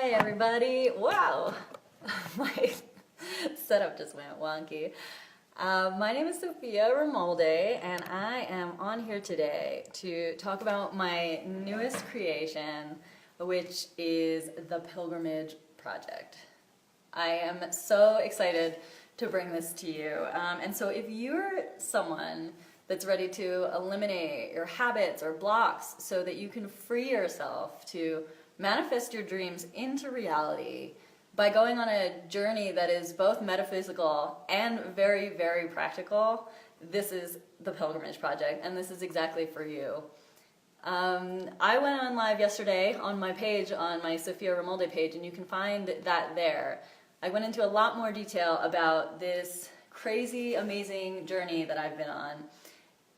Hi everybody. Wow, my setup just went wonky. My name is Sophia Ramolde, and I am on here today to talk about my newest creation, which is the Pilgrimage Project. I am so excited to bring this to you. And so if you're someone that's ready to eliminate your habits or blocks so that you can free yourself to manifest your dreams into reality by going on a journey that is both metaphysical and very, very practical, this is the Pilgrimage Project, and this is exactly for you. I went on live yesterday on my page, on my Sophia Ramolde page, and you can find that there. I went into a lot more detail about this crazy, amazing journey that I've been on.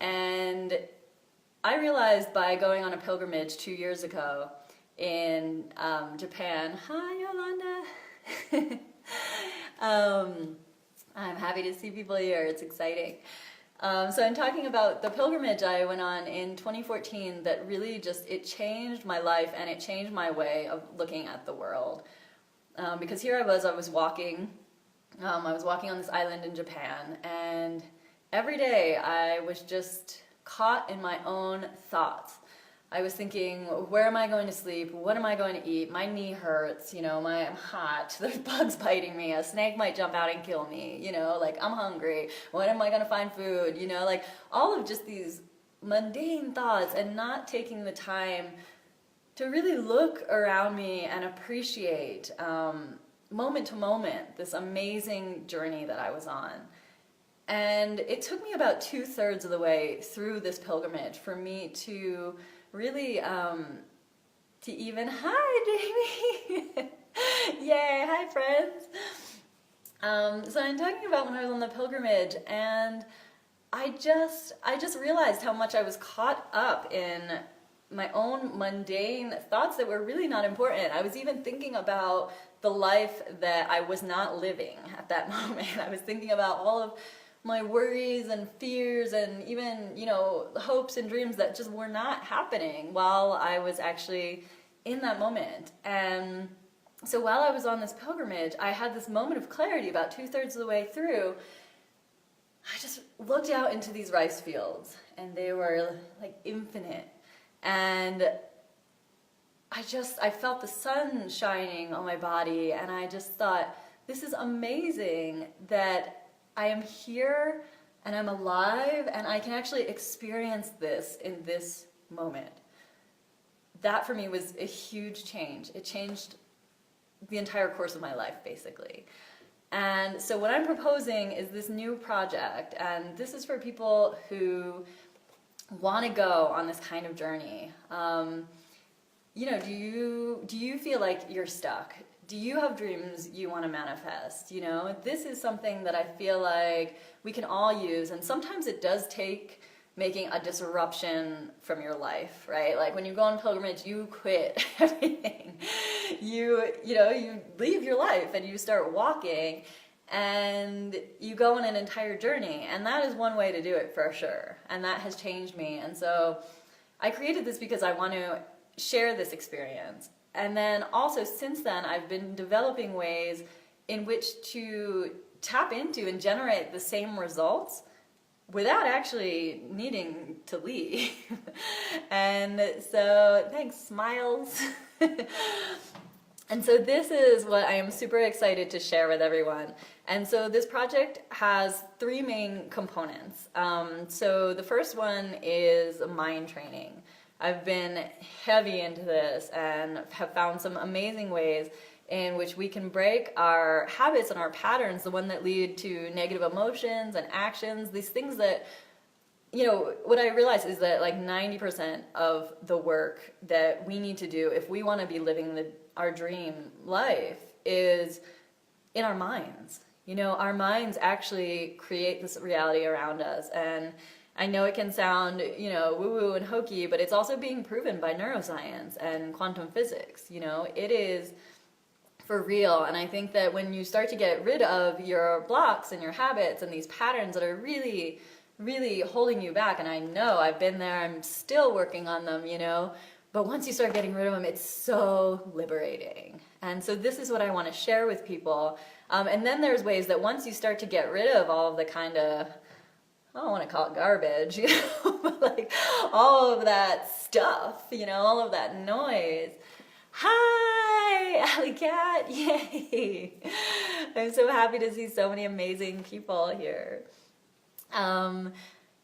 And I realized by going on a pilgrimage 2 years ago in Japan, hi Yolanda, I'm happy to see people here, it's exciting. So I'm talking about the pilgrimage I went on in 2014 that really it changed my life and it changed my way of looking at the world. Because here I was walking on this island in Japan, and every day I was just caught in my own thoughts. I was thinking, where am I going to sleep? What am I going to eat? My knee hurts, I'm hot, there's bugs biting me, a snake might jump out and kill me, I'm hungry, when am I going to find food? All of just these mundane thoughts, and not taking the time to really look around me and appreciate moment to moment this amazing journey that I was on. And it took me about 2/3 of the way through this pilgrimage for me to really, to even, hi Jamie, yay, hi friends. So I'm talking about when I was on the pilgrimage, and I just realized how much I was caught up in my own mundane thoughts that were really not important. I was even thinking about the life that I was not living at that moment. I was thinking about all of my worries and fears and even, hopes and dreams that just were not happening while I was actually in that moment. And so while I was on this pilgrimage, I had this moment of clarity about 2/3 of the way through. I just looked out into these rice fields, and they were like infinite. And I felt the sun shining on my body, and I just thought, this is amazing that I am here and I'm alive and I can actually experience this in this moment. That for me was a huge change. It changed the entire course of my life, basically. And so what I'm proposing is this new project, and this is for people who want to go on this kind of journey. Do you feel like you're stuck? Do you have dreams you want to manifest? This is something that I feel like we can all use, and sometimes it does take making a disruption from your life, right? Like when you go on pilgrimage, you quit everything. You leave your life and you start walking, and you go on an entire journey, and that is one way to do it for sure, and that has changed me. And so I created this because I want to share this experience. And then also since then, I've been developing ways in which to tap into and generate the same results without actually needing to leave. And so, thanks, smiles. And so this is what I am super excited to share with everyone. And so this project has 3 main components. So the first one is mind training. I've been heavy into this and have found some amazing ways in which we can break our habits and our patterns, the one that lead to negative emotions and actions, these things that, what I realize is that like 90% of the work that we need to do if we want to be living our dream life is in our minds. Our minds actually create this reality around us, and I know it can sound, woo-woo and hokey, but it's also being proven by neuroscience and quantum physics. It is for real. And I think that when you start to get rid of your blocks and your habits and these patterns that are really, really holding you back, and I know I've been there, I'm still working on them, But once you start getting rid of them, it's so liberating. And so this is what I want to share with people. And then there's ways that once you start to get rid of all of the kind of, I don't want to call it garbage, but like all of that stuff, all of that noise. Hi, Alley Cat, yay. I'm so happy to see so many amazing people here.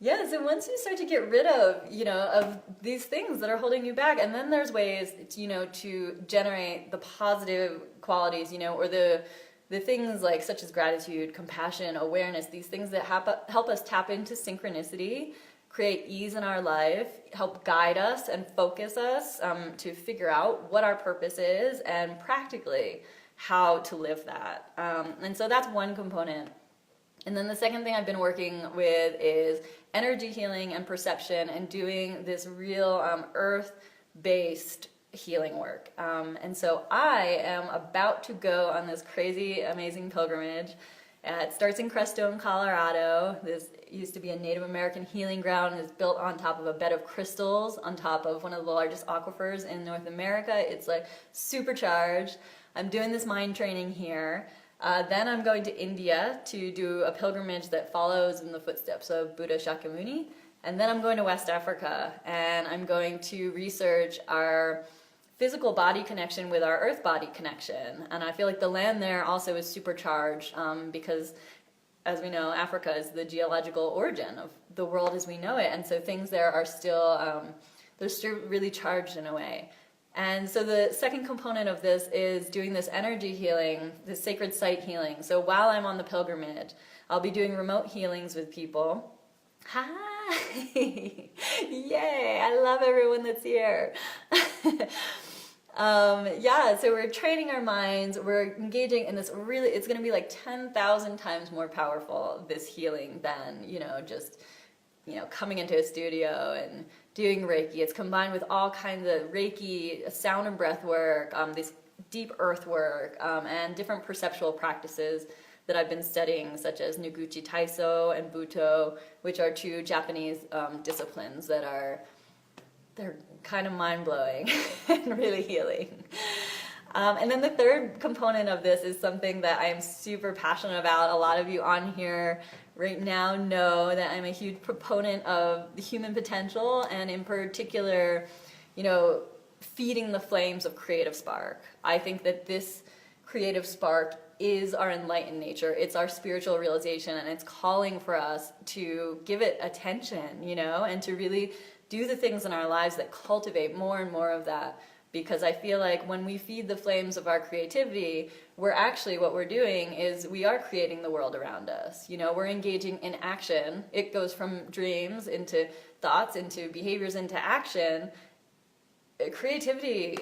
Yeah, so once you start to get rid of these things that are holding you back, and then there's ways, to generate the positive qualities, or the things like such as gratitude, compassion, awareness, these things that help us tap into synchronicity, create ease in our life, help guide us and focus us to figure out what our purpose is and practically how to live that. And so that's one component. And then the second thing I've been working with is energy healing and perception and doing this real earth-based healing work. And so I am about to go on this crazy, amazing pilgrimage. It starts in Crestone, Colorado. This used to be a Native American healing ground. It's built on top of a bed of crystals, on top of one of the largest aquifers in North America. It's like supercharged. I'm doing this mind training here. Then I'm going to India to do a pilgrimage that follows in the footsteps of Buddha Shakyamuni. And then I'm going to West Africa, and I'm going to research our physical body connection with our earth body connection. And I feel like the land there also is supercharged because, as we know, Africa is the geological origin of the world as we know it. And so things there are still, they're still really charged in a way. And so the second component of this is doing this energy healing, this sacred site healing. So while I'm on the pilgrimage, I'll be doing remote healings with people. Hi! Yay! I love everyone that's here. So we're training our minds, we're engaging in this really, it's going to be like 10,000 times more powerful, this healing, than, just, coming into a studio and doing Reiki. It's combined with all kinds of Reiki, sound and breath work, this deep earth work, and different perceptual practices that I've been studying, such as Noguchi Taiso and Buto, which are two Japanese disciplines that they're kind of mind-blowing and really healing. And then the third component of this is something that I am super passionate about. A lot of you on here right now know that I'm a huge proponent of the human potential, and in particular, feeding the flames of creative spark. I think that this creative spark is our enlightened nature. It's our spiritual realization, and it's calling for us to give it attention, and to really do the things in our lives that cultivate more and more of that. Because I feel like when we feed the flames of our creativity, what we're doing is we are creating the world around us. We're engaging in action. It goes from dreams into thoughts, into behaviors, into action. Creativity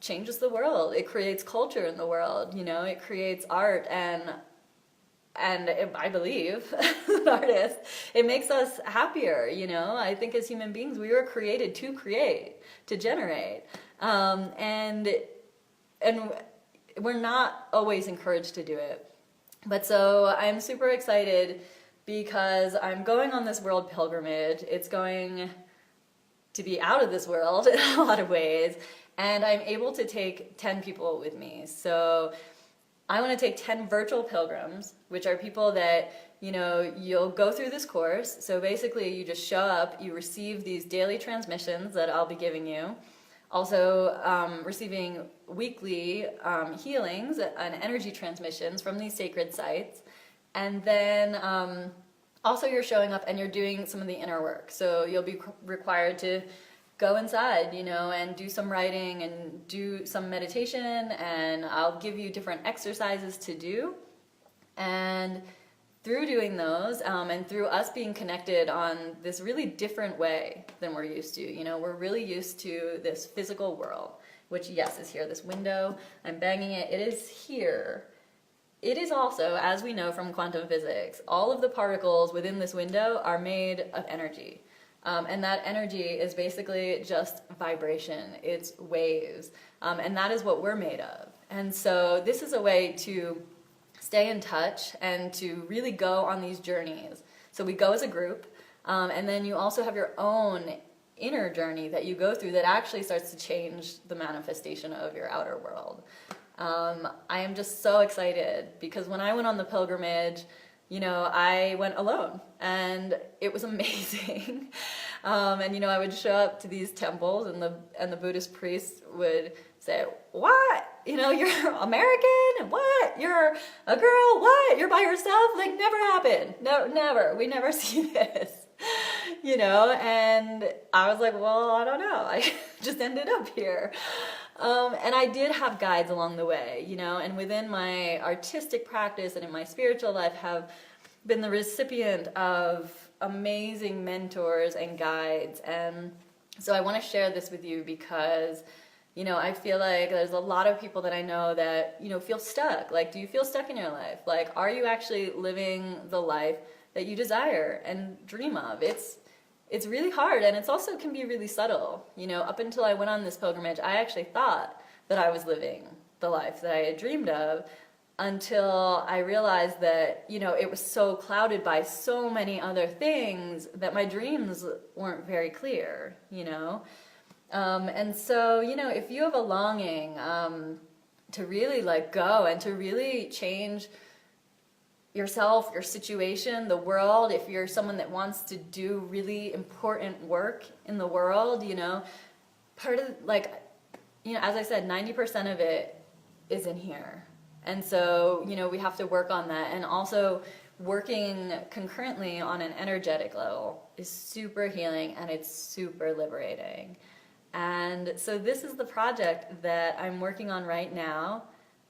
changes the world. It creates culture in the world. It creates art, and I believe, an artist, it makes us happier. I think as human beings, we were created to create, to generate. And we're not always encouraged to do it. But so I'm super excited because I'm going on this world pilgrimage. It's going to be out of this world in a lot of ways. And I'm able to take 10 people with me. So I want to take 10 virtual pilgrims, which are people that, you'll go through this course. So basically you just show up, you receive these daily transmissions that I'll be giving you. Also receiving weekly healings and energy transmissions from these sacred sites. And then also you're showing up and you're doing some of the inner work. So you'll be required to go inside, and do some writing and do some meditation, and I'll give you different exercises to do. And through doing those, and through us being connected on this really different way than we're used to, we're really used to this physical world, which, yes, is here, this window. I'm banging it. It is here. It is also, as we know from quantum physics, all of the particles within this window are made of energy. And that energy is basically just vibration. It's waves. And that is what we're made of. And so this is a way to stay in touch and to really go on these journeys. So we go as a group, and then you also have your own inner journey that you go through that actually starts to change the manifestation of your outer world. I am just so excited because when I went on the pilgrimage, you know, I went alone and it was amazing. And you know, I would show up to these temples and the Buddhist priests would say, "What? You know, you're American? What? You're a girl? What? You're by yourself? Like, never happened. No, never. We never see this." You know, and I was like, well, I don't know. I just ended up here. And I did have guides along the way, you know, and within my artistic practice and in my spiritual life have been the recipient of amazing mentors and guides. And so I want to share this with you because, you know, I feel like there's a lot of people that I know that, you know, feel stuck. Like, do you feel stuck in your life? Like, are you actually living the life that you desire and dream of? It's really hard, and it's also can be really subtle. You know, up until I went on this pilgrimage, I actually thought that I was living the life that I had dreamed of until I realized that, you know, it was so clouded by so many other things that my dreams weren't very clear, you know. And so, you know, if you have a longing to really let go and to really change yourself, your situation, the world, if you're someone that wants to do really important work in the world, you know, part of, like, you know, as I said, 90% of it is in here. And so, you know, we have to work on that. And also working concurrently on an energetic level is super healing and it's super liberating. And so this is the project that I'm working on right now.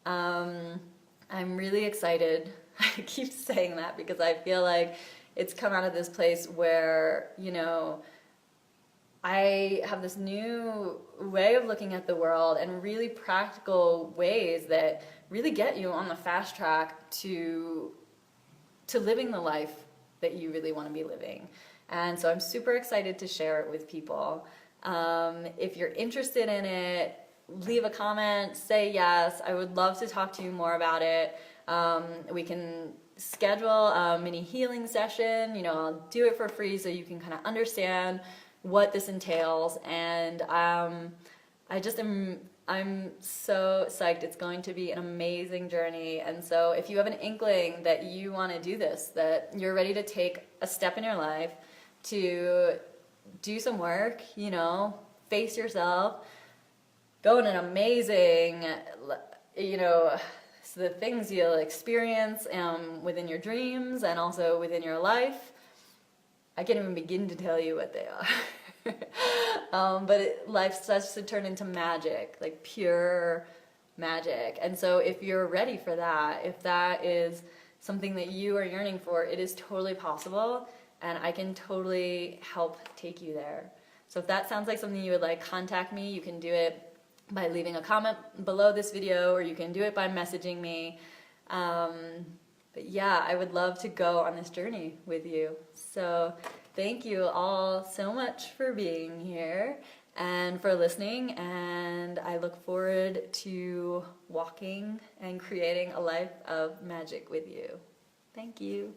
I'm really excited. I keep saying that because I feel like it's come out of this place where, you know, I have this new way of looking at the world and really practical ways that really get you on the fast track to living the life that you really want to be living. And so I'm super excited to share it with people. If you're interested in it, leave a comment, say yes. I would love to talk to you more about it. We can schedule a mini healing session. You know, I'll do it for free so you can kind of understand what this entails. And I'm so psyched. It's going to be an amazing journey. And so if you have an inkling that you want to do this, that you're ready to take a step in your life to do some work, you know, face yourself, go on an amazing, you know, so the things you'll experience within your dreams and also within your life, I can't even begin to tell you what they are. But life starts to turn into magic, like pure magic. And so if you're ready for that, if that is something that you are yearning for, it is totally possible, and I can totally help take you there. So if that sounds like something you would like, contact me. You can do it by leaving a comment below this video, or you can do it by messaging me. But yeah, I would love to go on this journey with you. So thank you all so much for being here and for listening, and I look forward to walking and creating a life of magic with you. Thank you.